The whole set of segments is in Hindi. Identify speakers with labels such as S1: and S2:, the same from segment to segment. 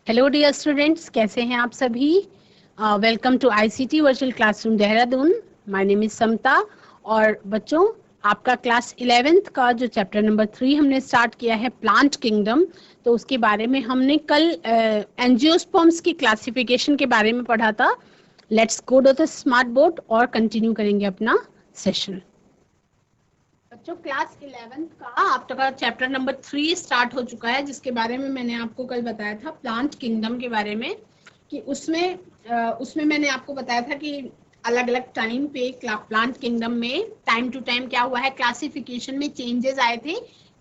S1: हेलो डियर स्टूडेंट्स, कैसे हैं आप सभी। Welcome to ICT virtual classroom Dehradun. My name is Samta. और बच्चों, आपका क्लास 11th का जो चैप्टर नंबर 3 हमने स्टार्ट किया है प्लांट किंगडम, तो उसके बारे में हमने कल एंजियोस्पर्म्स की क्लासिफिकेशन के बारे में पढ़ा था। Let's go to the smart board और कंटिन्यू करेंगे अपना सेशन। बच्चों, क्लास 11th का आपका चैप्टर नंबर 3 स्टार्ट हो चुका है, जिसके बारे में मैंने आपको कल बताया था प्लांट किंगडम के बारे में। कि उसमें मैंने आपको बताया था कि अलग अलग टाइम पे प्लांट किंगडम में टाइम टू टाइम क्या हुआ है, क्लासिफिकेशन में चेंजेस आए थे।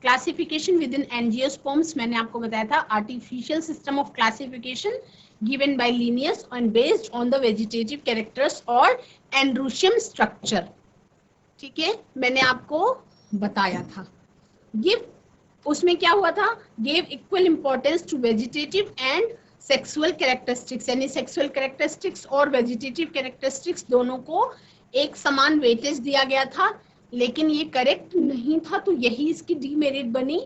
S1: क्लासिफिकेशन विद इन एंजियोस्पर्म्स मैंने आपको बताया था artificial system of classification given by Linnaeus and based on the vegetative characters और एंड्रूशियम स्ट्रक्चर। ठीक है, मैंने आपको बताया था। गिव उसमें क्या हुआ था, gave equal importance to vegetative and sexual characteristics, यानी सेक्सुअल कैरेक्टरिस्टिक्स और वेजिटेटिव कैरेक्टरिस्टिक्स दोनों को एक समान वेटेज दिया गया था। लेकिन ये करेक्ट नहीं था, तो यही इसकी डीमेरिट बनी,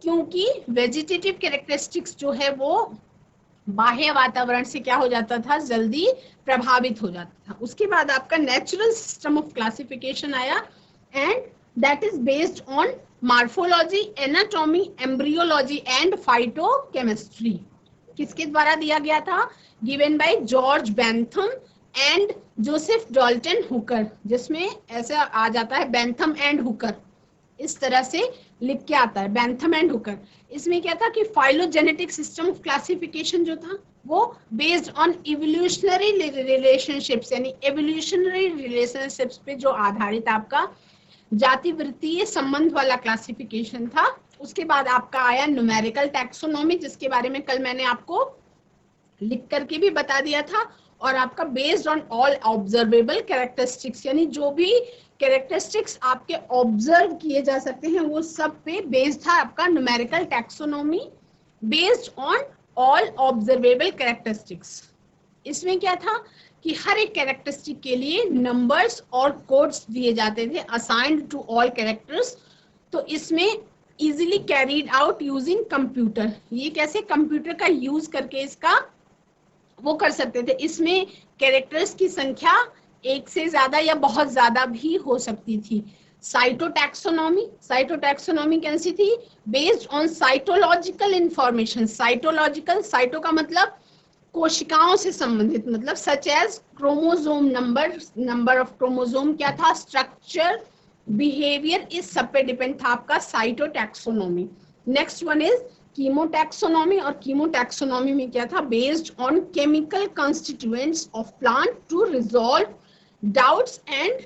S1: क्योंकि वेजिटेटिव कैरेक्टरिस्टिक्स जो है वो बाह्य वातावरण से क्या हो जाता था, जल्दी प्रभावित हो जाता था। उसके बाद आपका नेचुरल सिस्टम ऑफ क्लासिफिकेशन आया, and that is based on morphology, anatomy, embryology and phytochemistry. किसके द्वारा दिया गया था, given by George Bentham and Joseph Dalton Hooker, जिसमें ऐसा आ जाता है बेंथम एंड हुकर, इस तरह से लिख के आता है बेंथम एंड हुकर। इसमें क्या था कि फाइलोजेनेटिक सिस्टम ऑफ क्लासिफिकेशन जो था वो बेस्ड ऑन इवोल्यूशनरी रिलेशनशिप्स, यानी एवोल्यूशनरी रिलेशनशिप्स पे जो आधारित आपका जाति वृत्तीय संबंध वाला क्लासिफिकेशन था। उसके बाद आपका आया न्यूमेरिकल टैक्सोनॉमी, जिसके बारे में कल मैंने आपको लिख करके भी बता दिया था। और आपका based on all observable characteristics, यानी जो भी कैरेक्टरिस्टिक्स आपके ऑब्जर्व किए जा सकते हैं वो सब पे बेस्ड था आपका numerical taxonomy based on all observable characteristics. इसमें क्या था कि हर एक कैरेक्टरिस्टिक के लिए नंबर्स और कोड्स दिए जाते थे असाइंड टू ऑल कैरेक्टर्स। तो इसमें easily carried out using computer, ये कैसे कंप्यूटर का यूज करके इसका वो कर सकते थे। इसमें कैरेक्टर्स की संख्या एक से ज्यादा या बहुत ज्यादा भी हो सकती थी। साइटोटैक्सोनॉमी, साइटोटैक्सोनॉमी कैसी थी, based on cytological information. Cytological, cyto का मतलब कोशिकाओं से संबंधित, मतलब such as chromosome number, number of chromosome क्या था, स्ट्रक्चर, बिहेवियर, इस सब पे डिपेंड था आपका cytotaxonomy. Next one is chemotaxonomy, और कीमोटैक्सोनॉमी में क्या था, based on chemical constituents of plant to resolve doubts and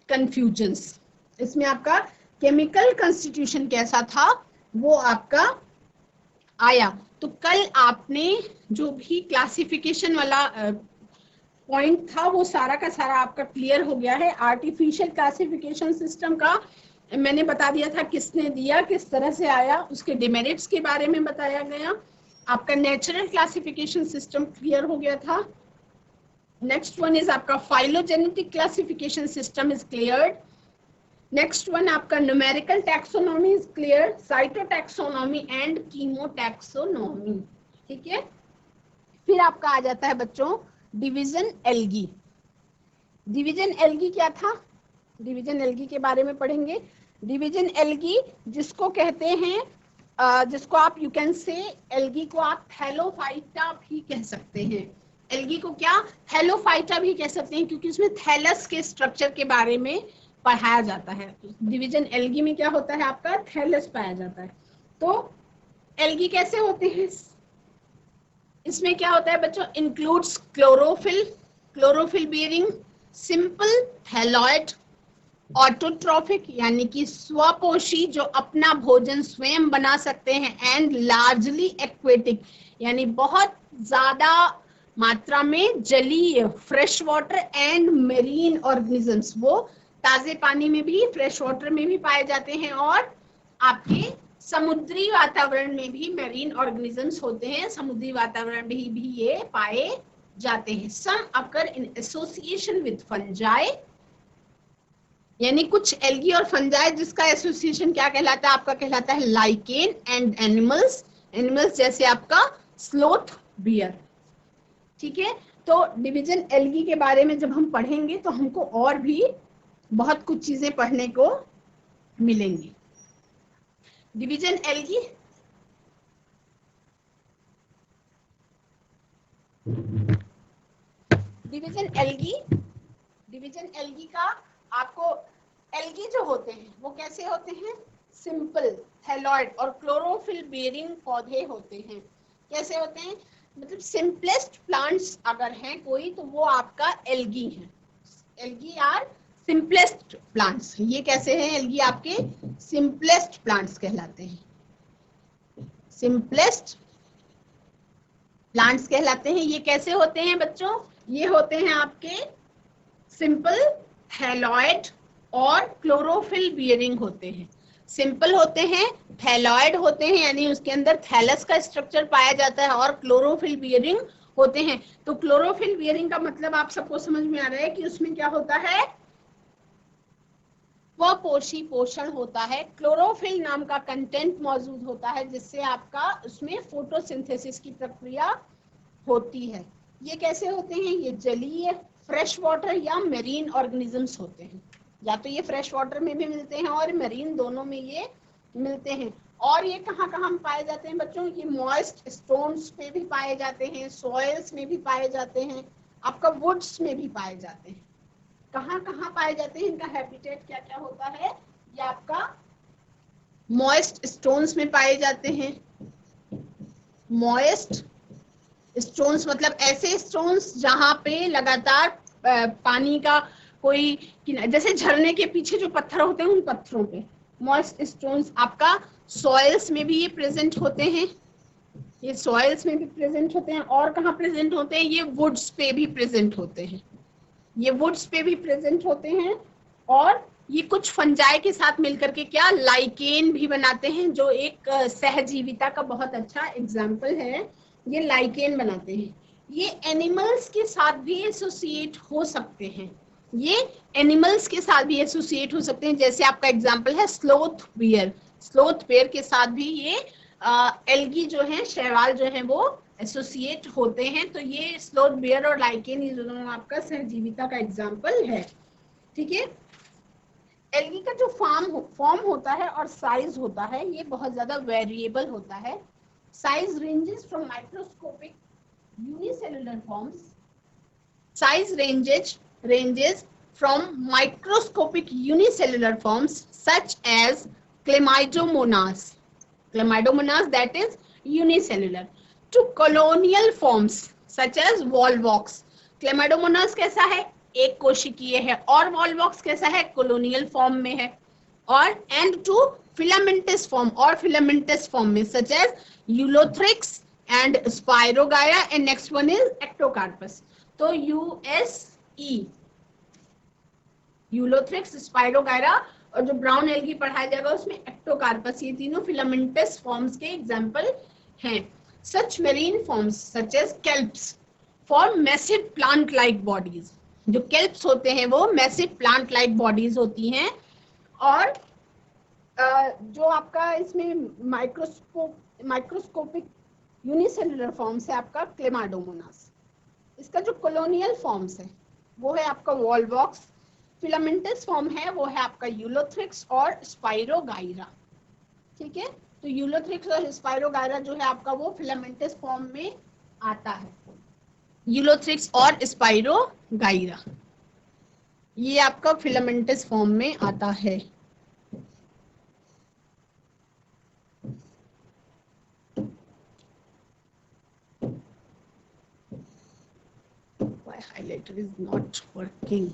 S1: confusions. इसमें आपका केमिकल कंस्टिट्यूशन कैसा था वो आपका आया। तो कल आपने जो भी क्लासिफिकेशन वाला पॉइंट था वो सारा का सारा आपका क्लियर हो गया है। आर्टिफिशियल क्लासिफिकेशन सिस्टम का मैंने बता दिया था किसने दिया, किस तरह से आया, उसके डिमेरिट्स के बारे में बताया गया। आपका नेचुरल क्लासिफिकेशन सिस्टम क्लियर हो गया था। नेक्स्ट वन इज आपका phylogenetic classification system is cleared. Next one आपका numerical taxonomy is clear, cytotaxonomy and chemotaxonomy. ठीक है, फिर आपका आ जाता है बच्चों डिवीजन एल्गी। डिवीजन एल्गी क्या था, डिवीजन एल्गी के बारे में पढ़ेंगे। डिवीजन एल्गी जिसको कहते हैं, जिसको आप यू कैन से एल्गी को आप थैलोफाइटा भी कह सकते हैं। एल्गी को क्या थैलोफाइटा भी कह सकते हैं, क्योंकि उसमें थैलस के स्ट्रक्चर के बारे में पढ़ाया जाता है। डिवीजन एल्गी में क्या होता है, आपका थैलस पाया जाता है। तो एल्गी कैसे होते हैं, इसमें क्या होता है बच्चों, includes chlorophyll, chlorophyll bearing, simple thalloid, autotrophic यानी कि स्वपोषी जो अपना भोजन स्वयं बना सकते हैं, एंड लार्जली एक्वेटिक यानी बहुत ज्यादा मात्रा में जलीय, fresh water and marine organisms, वो ताजे पानी में भी, फ्रेश वाटर में भी पाए जाते हैं, और आपके समुद्री वातावरण में भी मेरीन ऑर्गेनिजम्स होते हैं, समुद्री वातावरण में भी ये पाए जाते हैं। सम अकर इन एसोसिएशन विद फंजाई, यानी कुछ एल्गी और फंजाई जिसका एसोसिएशन क्या कहलाता है, आपका कहलाता है लाइकेन, एंड एनिमल्स, एनिमल्स जैसे आपका स्लोथ बियर। ठीक है, तो डिवीजन एल्गी के बारे में जब हम पढ़ेंगे तो हमको और भी बहुत कुछ चीजें पढ़ने को मिलेंगी। डिवीजन एल्गी, डिवीजन एल्गी का आपको, एल्गी जो होते हैं वो कैसे होते हैं, सिंपल थैलॉइड और क्लोरोफिल बेरिंग पौधे होते हैं। कैसे होते हैं, मतलब सिंपलेस्ट प्लांट्स अगर हैं कोई तो वो आपका एल्गी है। Algae are simplest plants. ये कैसे हैं, एल्गी आपके सिंपलेस्ट प्लांट्स कहलाते हैं, सिंपलेस्ट प्लांट्स कहलाते हैं। ये कैसे होते हैं बच्चों, ये होते हैं आपके सिंपल थैलॉइड और क्लोरोफिल बियरिंग होते हैं। सिंपल होते हैं, थैलॉइड होते हैं, यानी उसके अंदर थैलस का स्ट्रक्चर पाया जाता है, और क्लोरोफिल बियरिंग होते हैं। तो क्लोरोफिल बियरिंग का मतलब आप सबको समझ में आ रहा है कि उसमें क्या होता है, वह पोषी पोषण होता है। क्लोरोफिल नाम का कंटेंट मौजूद होता है जिससे आपका उसमें फोटोसिंथेसिस की प्रक्रिया होती है। ये कैसे होते हैं, ये जलीय, फ्रेश वाटर या मेरीन ऑर्गेनिजम्स होते हैं। या तो ये फ्रेश वाटर में भी मिलते हैं और मेरीन, दोनों में ये मिलते हैं। और ये कहाँ कहाँ पाए जाते हैं बच्चों, ये मॉइस्ट स्टोन्स पे भी पाए जाते हैं, सॉइल्स में भी पाए जाते हैं, आपका वुड्स में भी पाए जाते हैं। कहाँ कहाँ पाए जाते हैं, इनका हैबिटेट क्या क्या होता है, ये आपका मॉइस्ट स्टोन्स में पाए जाते हैं। मॉइस्ट स्टोन्स मतलब ऐसे स्टोन्स जहां पे लगातार पानी का कोई, जैसे झरने के पीछे जो पत्थर होते हैं उन पत्थरों पे मॉइस्ट स्टोन्स। आपका सॉइल्स में भी ये प्रेजेंट होते हैं, ये सॉइल्स में भी प्रेजेंट होते हैं। और कहाँ प्रेजेंट होते हैं, ये वुड्स पे भी प्रेजेंट होते हैं, ये वुड्स पे भी प्रेजेंट होते हैं। और ये कुछ फंजाई के साथ मिलकर के क्या लाइकेन भी बनाते हैं, जो एक सहजीविता का बहुत अच्छा एग्जाम्पल है। ये लाइकेन बनाते हैं। ये एनिमल्स के साथ भी एसोसिएट हो सकते हैं, ये एनिमल्स के साथ भी एसोसिएट हो सकते हैं। जैसे आपका एग्जाम्पल है स्लोथ बियर, स्लोथ बियर के साथ भी ये एल्गी जो है, शैवाल जो है वो एसोसिएट होते हैं। तो ये स्लोथ बियर और लाइकेन, ये दोनों आपका सहजीविता का एग्जाम्पल है। ठीक है, एल्गी का जो फॉर्म होता है और साइज होता है ये बहुत ज्यादा वेरिएबल होता है। Size ranges from microscopic unicellular forms, size ranges from microscopic unicellular forms such as chlamydomonas that is unicellular, to colonial forms such as volvox। chlamydomonas कैसा है, एक कोशिकीय है, और volvox कैसा है, colonial form में है। और and to filamentous form, और filamentous form में such as Eulothrix and Spirogyra, and next one is Ectocarpus। तो यूएसई, यूलोथ्रिक्स, स्पाइरोगायरा और जो ब्राउन एल्गी पढ़ाया जाएगा उसमें एक्टोकार्पस, ये तीनों फिलामेंटस फॉर्म्स के एग्जांपल हैं। Such marine forms such as kelps form massive plant like bodies. जो केल्प्स होते हैं वो मैसिव प्लांट लाइक बॉडीज होती हैं। और जो आपका इसमें माइक्रोस्कोपिक यूनिसेलुलर फॉर्म्स है आपका क्लेमाडोमोनास। इसका जो कॉलोनियल फॉर्म्स है वो है आपका वॉल्वॉक्स, फिलामेंटस फॉर्म है वो है आपका यूलोथ्रिक्स और स्पाइरोगायरा। ठीक है, तो यूलोथ्रिक्स और स्पाइरोगायरा जो है आपका वो फिलामेंटस फॉर्म में आता है, यूलोथ्रिक्स और स्पाइरोगायरा ये आपका फिलामेंटस फॉर्म में आता है। Highlighter is not working।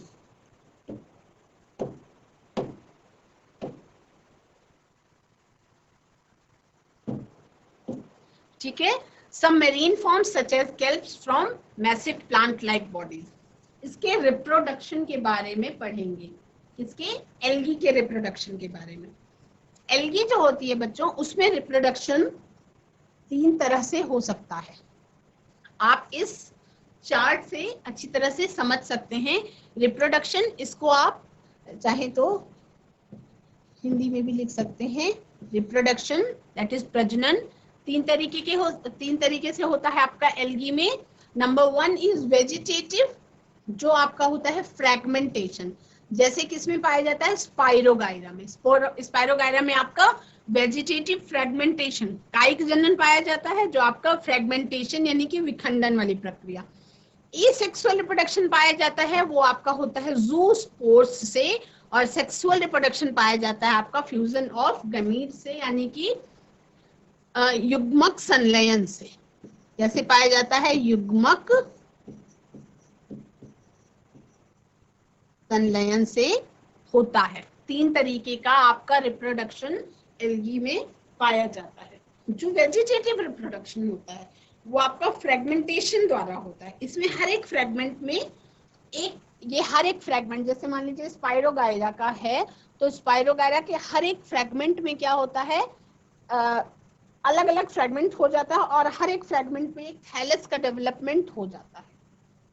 S1: ठीक है, some marine forms such as kelps from massive plant like bodies। इसके रिप्रोडक्शन के बारे में पढ़ेंगे, इसके एल्गी के रिप्रोडक्शन के बारे में। एल्गी जो होती है बच्चों उसमें रिप्रोडक्शन 3 तरह से हो सकता है। आप इस चार्ट से अच्छी तरह से समझ सकते हैं रिप्रोडक्शन। इसको आप चाहे तो हिंदी में भी लिख सकते हैं, रिप्रोडक्शन दैट इज प्रजनन, तीन तरीके से होता है आपका एल्गी में। नंबर 1 इज वेजिटेटिव, जो आपका होता है फ्रैगमेंटेशन, जैसे किसमें पाया जाता है, स्पाइरोगाइरा में। स्पाइरोगाइरा में आपका वेजिटेटिव फ्रैगमेंटेशन, कायिक जनन पाया जाता है, जो आपका फ्रैगमेंटेशन यानी कि विखंडन वाली प्रक्रिया। एसेक्सुअल रिप्रोडक्शन पाया जाता है, वो आपका होता है जूस्पोर्स से, और सेक्सुअल रिप्रोडक्शन पाया जाता है आपका फ्यूजन ऑफ गमीट से, यानी कि युग्मक संलयन से। जैसे पाया जाता है युग्मक संलयन से होता है। तीन तरीके का आपका रिप्रोडक्शन एल्गी में पाया जाता है। जो वेजिटेटिव रिप्रोडक्शन होता है वो आपका फ्रेगमेंटेशन द्वारा होता है। इसमें हर एक फ्रेगमेंट में हर एक फ्रेगमेंट, जैसे मान लीजिए स्पाइरोगाइरा का है, तो स्पाइरोगाइरा के हर एक फ्रेगमेंट में क्या होता है, अलग अलग फ्रेगमेंट हो जाता है, और हर एक फ्रेगमेंट में एक थैलस का डेवलपमेंट हो जाता है।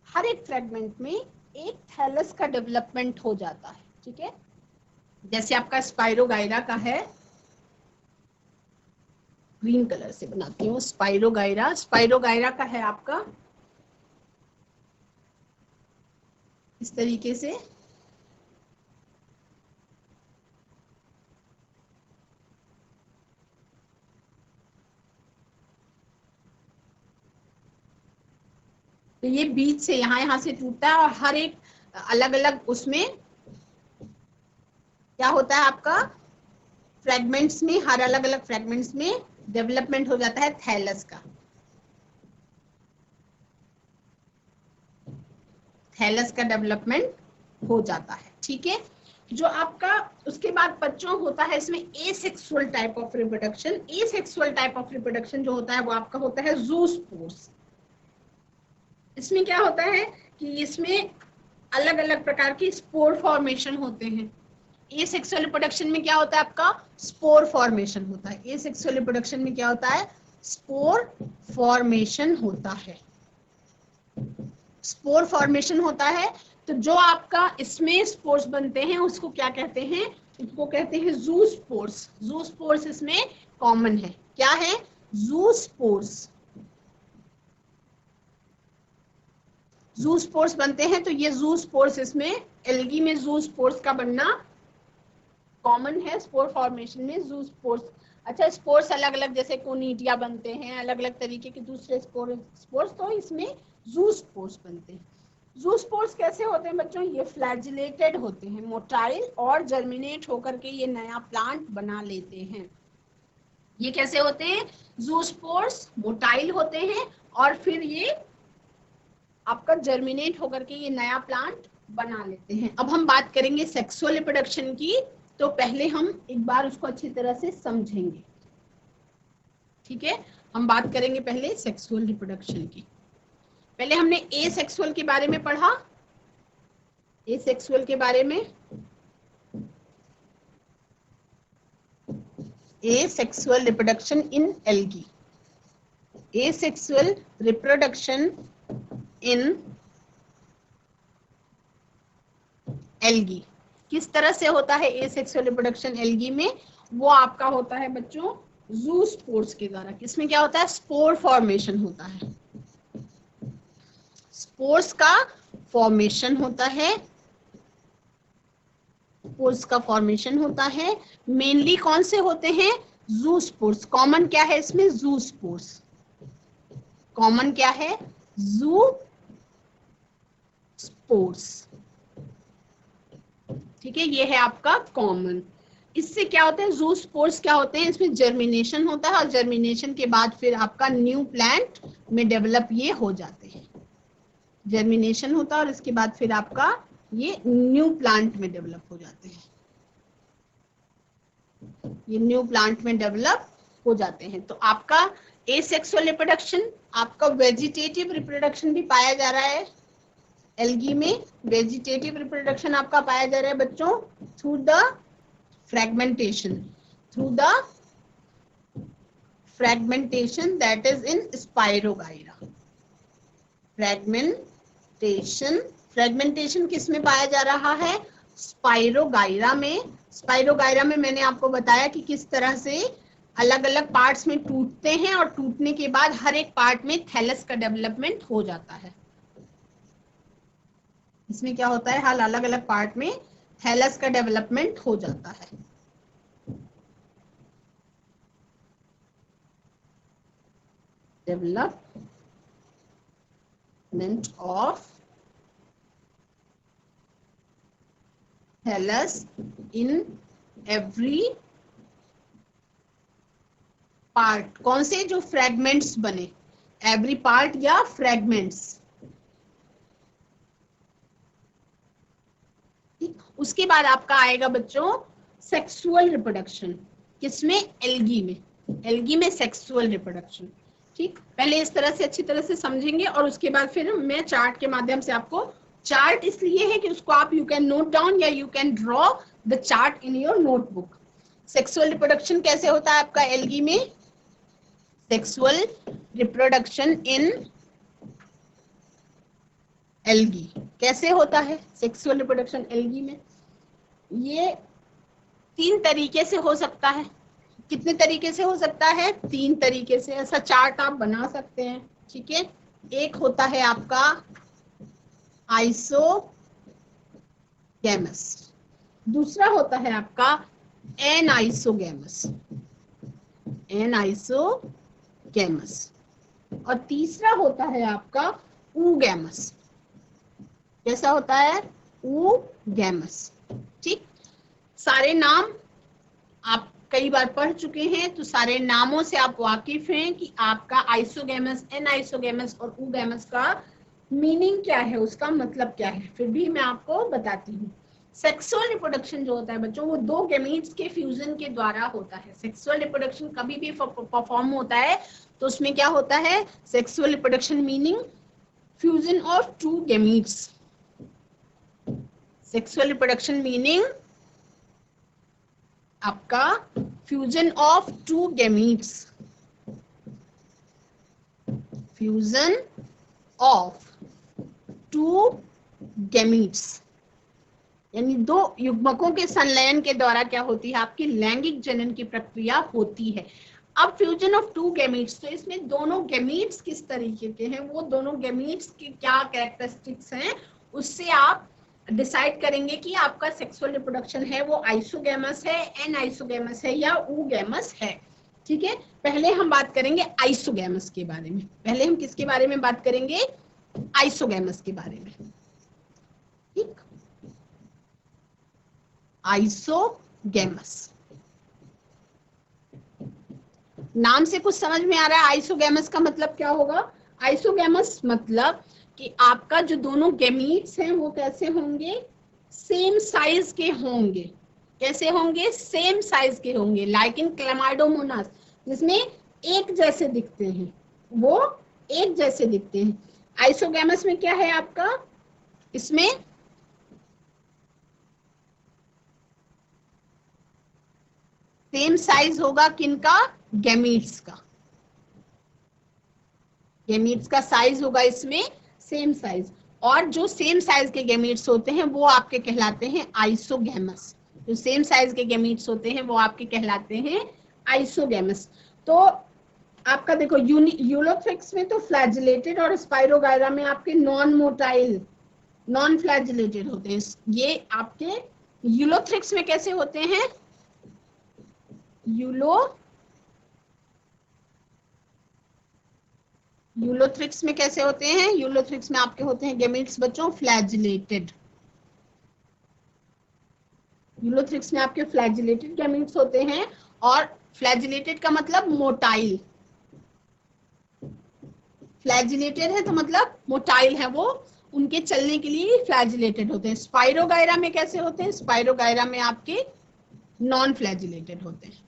S1: हर एक फ्रेगमेंट में एक थैलस का डेवलपमेंट हो जाता है। ठीक है, जैसे आपका स्पाइरोगाइरा का है, ग्रीन कलर से बनाती हूँ, स्पाइरोगाइरा का है आपका इस तरीके से। तो ये बीच से यहाँ से टूटता है, और हर एक अलग अलग उसमें क्या होता है आपका, फ्रेगमेंट्स में, हर अलग अलग फ्रेगमेंट्स में डेवलपमेंट हो जाता है थैलस का। थैलस का डेवलपमेंट हो जाता है। ठीक है, जो आपका उसके बाद बच्चों होता है इसमें asexual type of reproduction. Asexual type of reproduction जो होता है वो आपका होता है जूस्पोर्स। इसमें क्या होता है कि इसमें अलग अलग प्रकार की स्पोर फॉर्मेशन होते हैं। एसेक्सुअल रिप्रोडक्शन में क्या होता है आपका, स्पोर फॉर्मेशन होता है। एसेक्सुअल रिप्रोडक्शन में क्या होता है, स्पोर फॉर्मेशन होता है। स्पोर फॉर्मेशन होता है, तो जो आपका इसमें स्पोर्स बनते हैं उसको क्या कहते हैं, उसको कहते हैं जूस्पोर्स। जूस्पोर्स इसमें कॉमन है। क्या है, जूस्पोर्स। जूस्पोर्स बनते हैं, तो ये जूस्पोर्स इसमें एल्गी में जूस्पोर्स का बनना कॉमन है। स्पोर फॉर्मेशन में जूस्पोर्स। अच्छा, स्पोर्स अलग अलग जैसे कोनिडिया बनते हैं, अलग अलग तरीके के दूसरे स्पोर्स, तो इसमें जूस्पोर्स बनते हैं। जूस्पोर्स कैसे होते हैं बच्चों, ये फ्लैजिलेटेड होते हैं, मोटाइल, और जर्मिनेट होकर के ये नया प्लांट बना लेते हैं। ये कैसे होते हैं, जूस्पोर्स मोटाइल होते हैं, और फिर ये आपका जर्मिनेट होकर के ये नया प्लांट बना लेते हैं। अब हम बात करेंगे सेक्सुअल रिप्रोडक्शन की, तो पहले हम एक बार उसको अच्छी तरह से समझेंगे। ठीक है, हम बात करेंगे पहले सेक्सुअल रिप्रोडक्शन की। पहले हमने एसेक्सुअल के बारे में पढ़ा, एसेक्सुअल के बारे में, asexual reproduction in algae. Asexual reproduction in algae किस तरह से होता है, एसेक्सुअल रिप्रोडक्शन एल्गी में, वो आपका होता है बच्चों जूस्पोर्स के द्वारा। किसमें क्या होता है, स्पोर फॉर्मेशन होता है। स्पोर्स का फॉर्मेशन होता है, स्पोर्स का फॉर्मेशन होता है। मेनली कौन से होते हैं, जूस्पोर्स। कॉमन क्या है इसमें, जूस्पोर्स। कॉमन क्या है, जूस्पोर्स। ठीक है, ये है आपका कॉमन। इससे क्या होता है, जूस्पोर्स क्या होते हैं, इसमें जर्मिनेशन होता है, और जर्मिनेशन के बाद फिर आपका न्यू प्लांट में डेवलप ये हो जाते हैं। जर्मिनेशन होता है और इसके बाद फिर आपका ये न्यू प्लांट में डेवलप हो जाते हैं। ये न्यू प्लांट में डेवलप हो जाते हैं। तो आपका एसेक्सुअल रिप्रोडक्शन, आपका वेजिटेटिव रिप्रोडक्शन भी पाया जा रहा है एल्गी में। वेजिटेटिव रिप्रोडक्शन आपका पाया जा रहा है बच्चों through the fragmentation, through the fragmentation that is in spirogyra. Fragmentation, fragmentation किस में पाया जा रहा है, स्पाइरोगाइरा में। स्पाइरोगाइरा में मैंने आपको बताया कि किस तरह से अलग अलग पार्ट्स में टूटते हैं और टूटने के बाद हर एक पार्ट में थैलस का डेवलपमेंट हो जाता है। इसमें क्या होता है, हर अलग अलग पार्ट में थैलस का डेवलपमेंट हो जाता है। Development of thallus in every part. कौन से, जो फ्रैगमेंट्स बने, एवरी पार्ट या फ्रैगमेंट्स। उसके बाद आपका आएगा बच्चों सेक्सुअल रिप्रोडक्शन। किसमें? एल्गी में। एल्गी में सेक्सुअल रिप्रोडक्शन। ठीक, पहले इस तरह से अच्छी तरह से समझेंगे और उसके बाद फिर मैं चार्ट के माध्यम से आपको, चार्ट इसलिए है कि उसको आप यू कैन नोट डाउन या you can draw the chart in your notebook. Sexual reproduction कैसे होता है आपका एल्गी में? सेक्सुअल रिप्रोडक्शन इन एल्गी कैसे होता है? सेक्सुअल रिप्रोडक्शन एल्गी में ये 3 तरीके से हो सकता है। कितने तरीके से हो सकता है? 3 तरीके से। ऐसा चार्ट आप बना सकते हैं। ठीक है, एक होता है आपका आइसोगैमस, दूसरा होता है आपका एनाइसोगैमस, एनाइसोगैमस, और तीसरा होता है आपका ऊगैमस। कैसा होता है? ऊगैमस। ठीक, सारे नाम आप कई बार पढ़ चुके हैं, तो सारे नामों से आप वाकिफ हैं कि आपका आइसोगैमस, एनाइसोगैमस और ऊगैमस का मीनिंग क्या है, उसका मतलब क्या है। फिर भी मैं आपको बताती हूँ। सेक्सुअल रिप्रोडक्शन जो होता है बच्चों, वो 2 गैमीट्स के फ्यूजन के द्वारा होता है। सेक्सुअल रिप्रोडक्शन कभी भी परफॉर्म होता है तो उसमें क्या होता है? Sexual reproduction meaning fusion of 2 gametes. Sexual reproduction meaning आपका fusion of 2 gametes, fusion of 2 gametes, यानी 2 युग्मकों के संलयन के द्वारा क्या होती है? आपकी लैंगिक जनन की प्रक्रिया होती है। अब फ्यूजन ऑफ 2 गैमीट्स, तो इसमें दोनों गैमीट्स किस तरीके के हैं, वो दोनों गैमीट्स की क्या कैरेक्टरिस्टिक्स हैं, उससे आप डिसाइड करेंगे कि आपका सेक्सुअल रिप्रोडक्शन है वो आइसोगैमस है, एनाइसोगैमस है या ऊगैमस है। ठीक है, पहले हम बात करेंगे आइसोगैमस के बारे में। पहले हम किसके बारे में बात करेंगे? आइसोगैमस के बारे में। ठीक, आइसोगैमस, नाम से कुछ समझ में आ रहा है? आइसोगैमस का मतलब क्या होगा? आइसोगैमस मतलब कि आपका जो दोनों गैमीट्स हैं वो कैसे होंगे? सेम साइज के होंगे। कैसे होंगे? सेम साइज के होंगे। लाइक इन क्लेमाइडोमोनास, जिसमें एक जैसे दिखते हैं, वो एक जैसे दिखते हैं। आइसोगैमस में क्या है आपका? इसमें सेम साइज होगा किनका? गैमीट्स का। गैमीट्स का साइज होगा इसमें सेम साइज, और जो सेम साइज के गैमीट्स होते हैं वो आपके कहलाते हैं आइसोगैमस। जो सेम साइज के गैमीट्स होते हैं वो आपके कहलाते हैं आइसोगैमस। तो आपका देखो यूलोथ्रिक्स में तो फ्लैजिलेटेड और स्पाइरोगायरा में आपके नॉन मोटाइल, नॉन फ्लैजिलेटेड होते हैं। ये आपके यूलोथ्रिक्स में कैसे होते हैं? यूलोथ्रिक्स में कैसे होते हैं? यूलोथ्रिक्स में आपके होते हैं गैमीट्स बच्चों फ्लैजिलेटेड। यूलोथ्रिक्स में आपके फ्लैजिलेटेड गैमीट्स होते हैं, और फ्लैजिलेटेड का मतलब मोटाइल। फ्लैजिलेटेड है तो मतलब मोटाइल है, वो उनके चलने के लिए फ्लैजिलेटेड होते हैं। स्पाइरोगायरा में कैसे होते हैं? स्पाइरोगायरा में आपके नॉन फ्लैजिलेटेड होते हैं।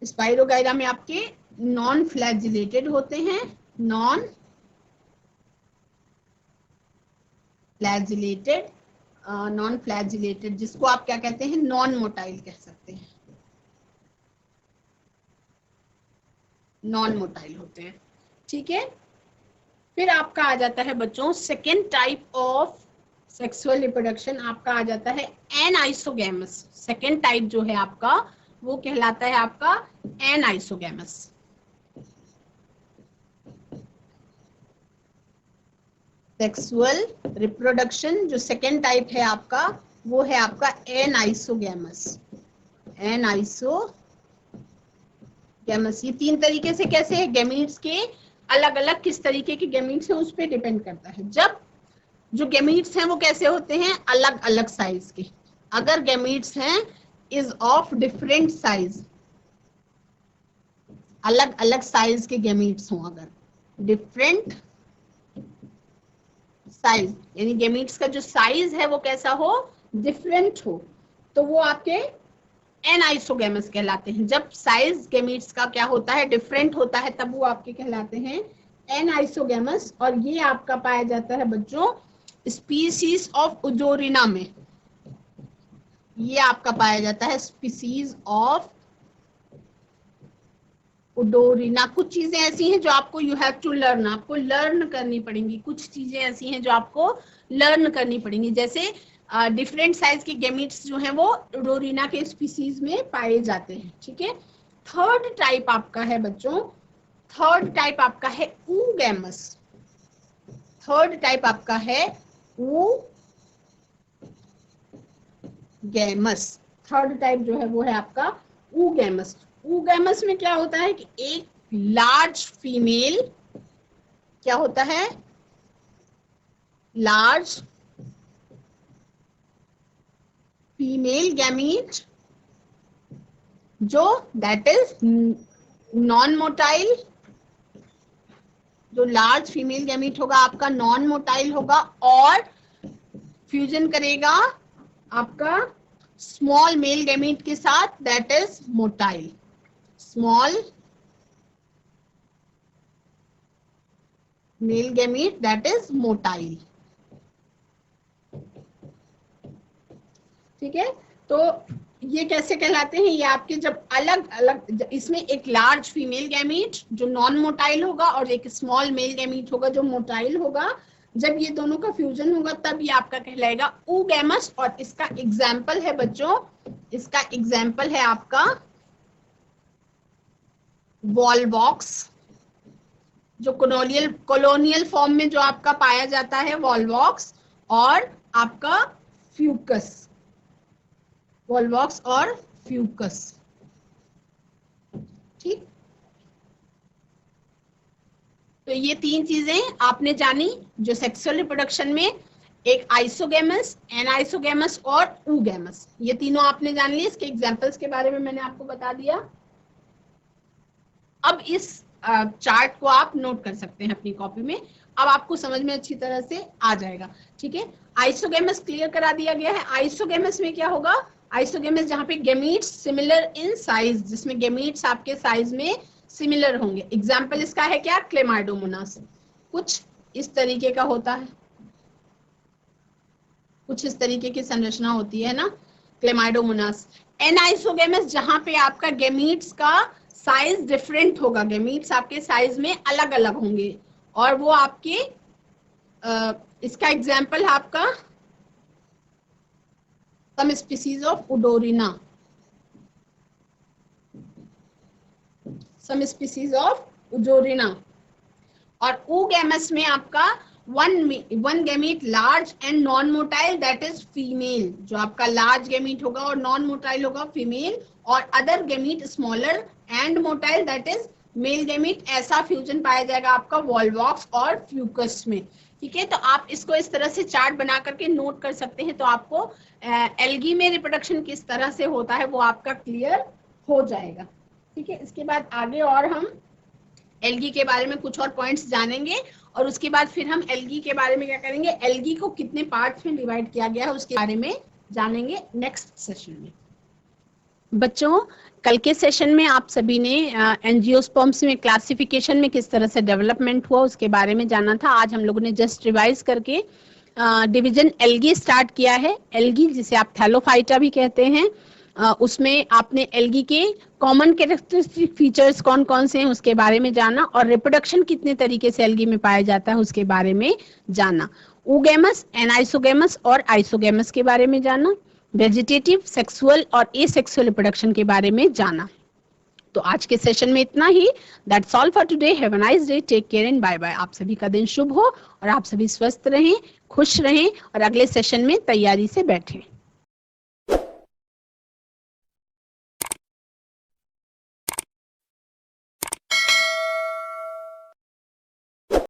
S1: स्पाइरोगायरा में आपके नॉन फ्लैजिलेटेड होते हैं, नॉन फ्लैजिलेटेड, नॉन फ्लैजिलेटेड जिसको आप क्या कहते हैं? नॉन मोटाइल कह सकते हैं, नॉन मोटाइल होते हैं। ठीक है, फिर आपका आ जाता है बच्चों second type of sexual reproduction, आपका आ जाता है एनाइसोगैमस। सेकेंड टाइप जो है आपका वो कहलाता है आपका एनाइसोगैमस। सेक्सुअल रिप्रोडक्शन जो सेकेंड टाइप है आपका, वो है आपका एनाइसोगैमस। एनाइसोगैमस ये तीन तरीके से कैसे है, गैमीट्स के अलग अलग किस तरीके के गैमीट्स हैं उस पर डिपेंड करता है। जब जो गैमीट्स हैं वो कैसे होते हैं, अलग अलग साइज के। अगर गैमीट्स हैं इज ऑफ डिफरेंट साइज, अलग अलग साइज के गैमीट्स हों, अगर डिफरेंट साइज यानी गैमीट्स का जो साइज है वो कैसा हो, डिफरेंट हो, तो वो आपके एनाइसोगैमस कहलाते हैं। जब साइज गैमीट्स का क्या होता है, डिफरेंट होता है, तब वो आपके कहलाते हैं एनाइसोगैमस। और ये आपका पाया जाता है बच्चों स्पीसीज ऑफ उडोरिना में। ये आपका पाया जाता है स्पीसीज ऑफ उडोरिना। कुछ चीजें ऐसी हैं जो आपको यू हैव टू लर्न, आपको लर्न करनी पड़ेंगी। कुछ चीजें ऐसी हैं जो आपको लर्न करनी पड़ेंगी, जैसे डिफरेंट साइज के गैमीट्स जो हैं वो उडोरिना के स्पीसीज में पाए जाते हैं। ठीक है, थर्ड टाइप आपका है बच्चों, थर्ड टाइप आपका है oogamous। थर्ड टाइप आपका है oogamous। थर्ड टाइप जो है वो है आपका oogamous। oogamous में क्या होता है कि एक लार्ज फीमेल, क्या होता है, लार्ज फीमेल गैमीट जो दैट इज नॉन मोटाइल, जो लार्ज फीमेल गैमीट होगा आपका नॉन मोटाइल होगा और फ्यूजन करेगा आपका स्मॉल मेल गैमीट के साथ, that is motile. Small male gamete that is motile. ठीक है, तो ये कैसे कहलाते हैं, ये आपके जब अलग अलग, इसमें एक लार्ज फीमेल गैमीट जो नॉन मोटाइल होगा और एक स्मॉल मेल गैमीट होगा जो मोटाइल होगा, जब ये दोनों का फ्यूजन होगा तब ये आपका कहलाएगा oogamous। और इसका एग्जाम्पल है बच्चों, इसका एग्जाम्पल है आपका वॉलवॉक्स, जो कॉलोनियल फॉर्म में जो आपका पाया जाता है वॉलवॉक्स, और आपका फ्यूकस, वॉलवॉक्स और फ्यूकस। ठीक, तो ये तीन चीजें आपने जानी जो सेक्सुअल रिप्रोडक्शन में, एक आइसोगैमस, एनाइसोगैमस और oogamous, ये तीनों आपने जान ली। इसके एग्जांपल्स के बारे में मैंने आपको बता दिया। अब इस चार्ट को आप नोट कर सकते हैं अपनी कॉपी में, अब आपको समझ में अच्छी तरह से आ जाएगा। ठीक है, आइसोगैमस क्लियर करा दिया गया है। आइसोगैमस में क्या होगा, आइसोगैमस जहां पे गैमीट्स सिमिलर इन साइज, जिसमें गैमीट्स आपके साइज में सिमिलर होंगे। एग्जाम्पल इसका है क्या, क्लेमाइडोमोनास, कुछ इस तरीके का होता है, कुछ इस तरीके की संरचना होती है ना, क्लेमाइडोमोनास। एनाइसोगैमस जहां पे आपका गैमीट्स का साइज डिफरेंट होगा, गैमीट्स आपके साइज में अलग अलग होंगे, और वो आपके इसका एग्जाम्पल है आपका some species of Eudorina, some species of Eudorina. और oogamous में आपका one gamete large and non motile that is female, जो आपका लार्ज गैमीट होगा और नॉन मोटाइल होगा फीमेल, और other gamete smaller and motile that is male gamete. ऐसा फ्यूजन पाया जाएगा आपका वॉलवॉक्स और फ्यूकस में। ठीक है, तो आप इसको इस तरह से चार्ट बना करके नोट कर सकते हैं, तो आपको एल्गी में रिप्रोडक्शन किस तरह से होता है वो आपका क्लियर हो जाएगा। ठीक है, इसके बाद आगे और हम एल्गी के बारे में कुछ और पॉइंट्स जानेंगे, और उसके बाद फिर हम एल्गी के बारे में क्या करेंगे, एल्गी को कितने पार्ट्स में डिवाइड किया गया है उसके बारे में जानेंगे नेक्स्ट सेशन में। बच्चों, कल के सेशन में आप सभी ने एंजियोस्पर्म्स में क्लासिफिकेशन में किस तरह से डेवलपमेंट हुआ उसके बारे में जाना था। आज हम लोगों ने जस्ट रिवाइज करके डिवीजन एल्गी स्टार्ट किया है। एल्गी जिसे आप थैलोफाइटा भी कहते हैं, उसमें आपने एल्गी के कॉमन कैरेक्टरिस्टिक फीचर्स कौन कौन से हैं उसके बारे में जाना, और रिप्रोडक्शन कितने तरीके से एल्गी में पाया जाता है उसके बारे में जाना। oogamous, एनाइसोगैमस और आइसोगैमस के बारे में जाना। वेजिटेटिव, सेक्सुअल और एसेक्सुअल रिप्रोडक्शन के बारे में जाना। तो आज के सेशन में इतना ही। That's all for today. Have a nice day, take care and bye bye. आप सभी का दिन शुभ हो और आप सभी स्वस्थ रहें, खुश रहें और अगले सेशन में तैयारी से बैठें।